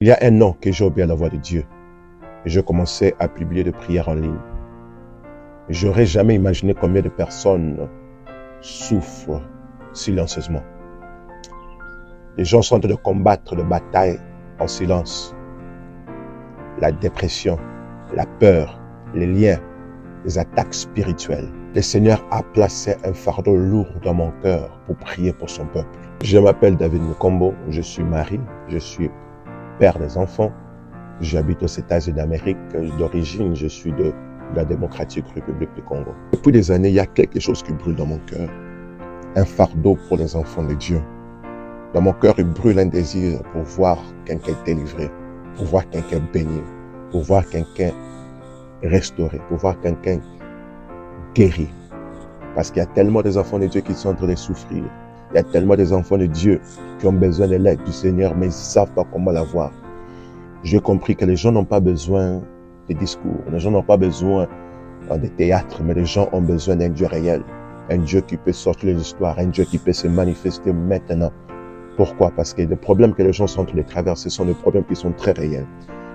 Il y a un an que j'ai obéi à la voix de Dieu et je commençais à publier des prières en ligne. J'aurais jamais imaginé combien de personnes souffrent silencieusement. Les gens sont en train de combattre de batailles en silence. La dépression, la peur, les liens, les attaques spirituelles. Le Seigneur a placé un fardeau lourd dans mon cœur pour prier pour son peuple. Je m'appelle David Mukombo, je suis mari, je suis père des enfants. J'habite aux États-Unis d'Amérique. D'origine, je suis de la démocratique République du Congo. Depuis des années, il y a quelque chose qui brûle dans mon cœur. Un fardeau pour les enfants de Dieu. Dans mon cœur, il brûle un désir pour voir quelqu'un délivré, pour voir quelqu'un béni, pour voir quelqu'un restauré, pour voir quelqu'un guéri. Parce qu'il y a tellement des enfants de Dieu qui sont en train de souffrir. Il y a tellement des enfants de Dieu qui ont besoin de l'aide du Seigneur, mais ils ne savent pas comment l'avoir. J'ai compris que les gens n'ont pas besoin de discours, les gens n'ont pas besoin de théâtre, mais les gens ont besoin d'un Dieu réel, un Dieu qui peut sortir les histoires, un Dieu qui peut se manifester maintenant. Pourquoi? Parce que les problèmes que les gens sont en train de traverser sont des problèmes qui sont très réels.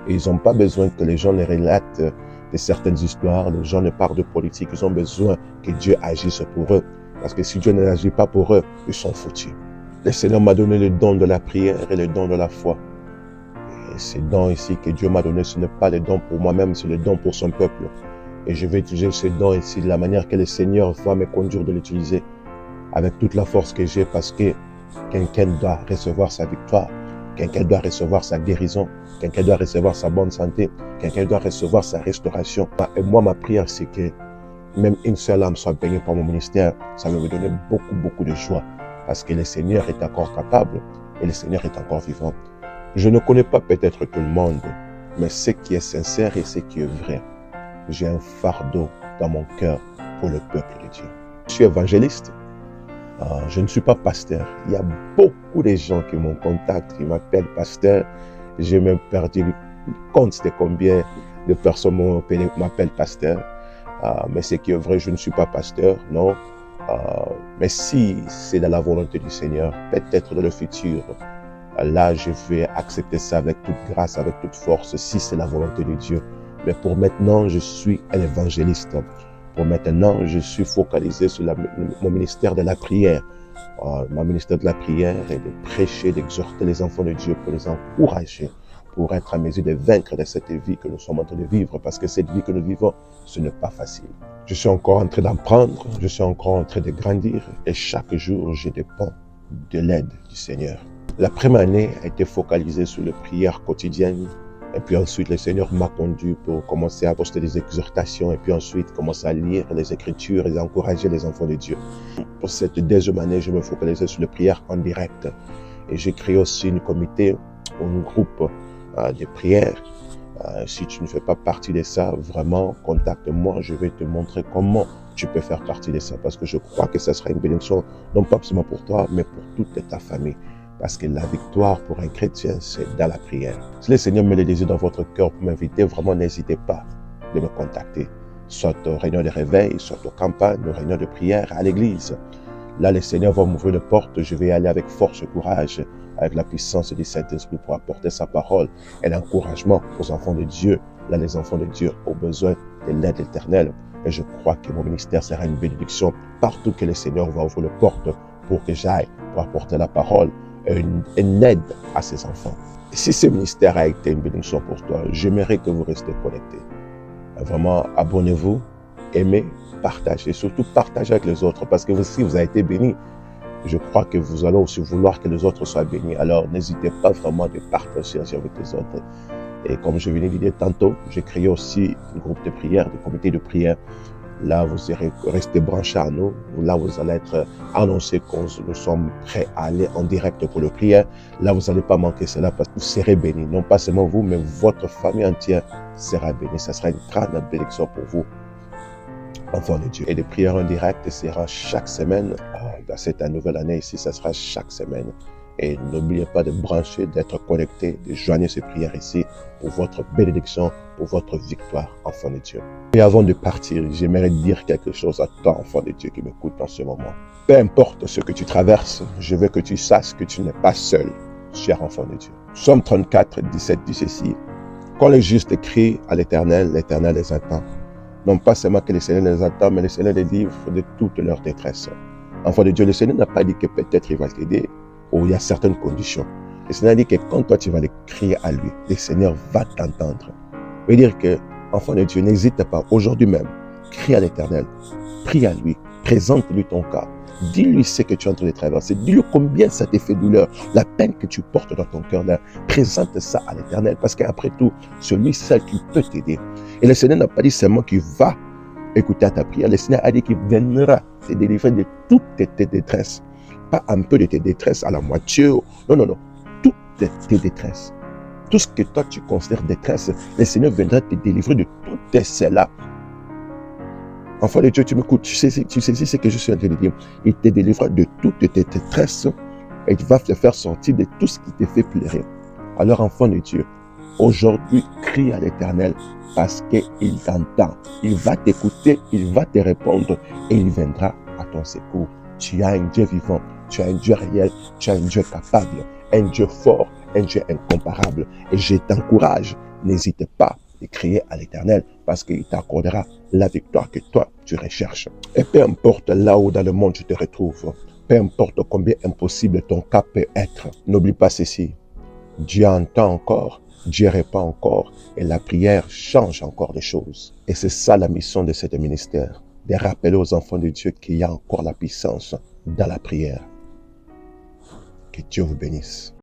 Et ils n'ont pas besoin que les gens les relatent de certaines histoires, les gens ne parlent de politique, ils ont besoin que Dieu agisse pour eux. Parce que si Dieu n'agit pas pour eux, ils sont foutus. Le Seigneur m'a donné le don de la prière et le don de la foi. Et ces dons ici que Dieu m'a donné, ce n'est pas le don pour moi-même, c'est le don pour son peuple. Et je vais utiliser ces dons ici de la manière que le Seigneur va me conduire de l'utiliser avec toute la force que j'ai, parce que quelqu'un doit recevoir sa victoire, quelqu'un doit recevoir sa guérison, quelqu'un doit recevoir sa bonne santé, quelqu'un doit recevoir sa restauration. Et moi, ma prière, c'est que même une seule âme soit baignée par mon ministère, ça va me donner beaucoup de joie, parce que le Seigneur est encore capable et le Seigneur est encore vivant. Je ne connais pas peut-être tout le monde, mais ce qui est sincère et ce qui est vrai, j'ai un fardeau dans mon cœur pour le peuple de Dieu. Je suis évangéliste, je ne suis pas pasteur. Il y a beaucoup de gens qui m'ont contacté, qui m'appellent pasteur. J'ai même perdu le compte de combien de personnes m'appellent pasteur. Mais ce qui est vrai, je ne suis pas pasteur, non. Mais si c'est dans la volonté du Seigneur, peut-être dans le futur, là, je vais accepter ça avec toute grâce, avec toute force, si c'est la volonté de Dieu. Mais pour maintenant, je suis un évangéliste. Pour maintenant, je suis focalisé sur mon ministère de la prière. Mon ministère de la prière est de prêcher, d'exhorter les enfants de Dieu, pour les encourager, pour être à mesure de vaincre de cette vie que nous sommes en train de vivre, parce que cette vie que nous vivons, ce n'est pas facile. Je suis encore en train d'apprendre, je suis encore en train de grandir, et chaque jour, je dépends de l'aide du Seigneur. La première année a été focalisée sur les prières quotidiennes, et puis ensuite, le Seigneur m'a conduit pour commencer à poster des exhortations, et puis ensuite, commencer à lire les Écritures et encourager les enfants de Dieu. Pour cette deuxième année, je me focalisais sur les prières en direct, et j'ai créé aussi un comité, un groupe de prières. Si tu ne fais pas partie de ça, vraiment, contacte-moi. Je vais te montrer comment tu peux faire partie de ça. Parce que je crois que ça sera une bénédiction, non pas seulement pour toi, mais pour toute ta famille. Parce que la victoire pour un chrétien, c'est dans la prière. Si le Seigneur met le désir dans votre cœur pour m'inviter, vraiment, n'hésitez pas de me contacter. Soit aux réunions de réveil, soit aux campagnes, aux réunions de prière, à l'église. Là, le Seigneur va m'ouvrir les portes. Je vais aller avec force et courage, avec la puissance du Saint-Esprit pour apporter sa parole et l'encouragement aux enfants de Dieu. Là, les enfants de Dieu ont besoin de l'aide éternelle. Et je crois que mon ministère sera une bénédiction partout que le Seigneur va ouvrir les portes pour que j'aille, pour apporter la parole et une aide à ses enfants. Et si ce ministère a été une bénédiction pour toi, j'aimerais que vous restiez connectés. Vraiment, abonnez-vous, aimez, partagez, surtout partagez avec les autres, parce que si vous avez été bénis, je crois que vous allez aussi vouloir que les autres soient bénis. Alors, n'hésitez pas vraiment de partager avec les autres. Et comme je venais de dire tantôt, j'ai créé aussi un groupe de prière, des comités de prière. Là, vous serez restés branchés à nous. Là, vous allez être annoncé que nous sommes prêts à aller en direct pour le prière. Là, vous n'allez pas manquer cela parce que vous serez bénis. Non pas seulement vous, mais votre famille entière sera bénie. Ça sera une grande bénédiction pour vous, enfants de Dieu. Et les prières en direct sera chaque semaine. Dans cette nouvelle année ici, ça sera chaque semaine. Et n'oubliez pas de brancher, d'être connecté, de joindre ces prières ici pour votre bénédiction, pour votre victoire, enfant de Dieu. Et avant de partir, j'aimerais dire quelque chose à toi, enfant de Dieu, qui m'écoute en ce moment. Peu importe ce que tu traverses, je veux que tu saches que tu n'es pas seul. cher enfant de Dieu. Psaume 34, 17 dit ceci. Quand le juste crie à l'Éternel, l'Éternel les entend. Non pas seulement que le Seigneur les entend, mais le Seigneur les livre de toute leur détresse. Enfant de Dieu, le Seigneur n'a pas dit que peut-être il va t'aider ou il y a certaines conditions. Le Seigneur dit que quand toi tu vas le crier à lui, le Seigneur va t'entendre. Ça veut dire que, enfant de Dieu, n'hésite pas aujourd'hui même, crie à l'Éternel, prie à lui, présente-lui ton cas. Dis-lui ce que tu es en train de traverser. Dis-lui combien ça te fait douleur, la peine que tu portes dans ton cœur là. Présente ça à l'Éternel parce qu'après tout, c'est lui seul qui peut t'aider. Et le Seigneur n'a pas dit seulement qu'il va écouter à ta prière. Le Seigneur a dit qu'il viendra te délivrer de toutes tes détresses. Pas un peu de tes détresses à la moitié. Non, non, non. Toutes tes détresses. Tout ce que toi tu considères détresse, le Seigneur viendra te délivrer de toutes celles-là. Enfant de Dieu, tu m'écoutes, tu sais ce que je suis en train de dire. Il te délivrera de toutes tes détresses et il va te faire sortir de tout ce qui te fait pleurer. Alors, enfant de Dieu, aujourd'hui, crie à l'Éternel parce qu'il t'entend. Il va t'écouter, il va te répondre et il viendra à ton secours. Tu as un Dieu vivant, tu as un Dieu réel, tu as un Dieu capable, un Dieu fort, un Dieu incomparable. Et je t'encourage, n'hésite pas de crier à l'Éternel parce qu'il t'accordera la victoire que toi, tu recherches. Et peu importe là où dans le monde tu te retrouves, peu importe combien impossible ton cas peut être, n'oublie pas ceci. Dieu entend encore, Dieu répond encore et la prière change encore les choses. Et c'est ça la mission de ce ministère, de rappeler aux enfants de Dieu qu'il y a encore la puissance dans la prière. Que Dieu vous bénisse.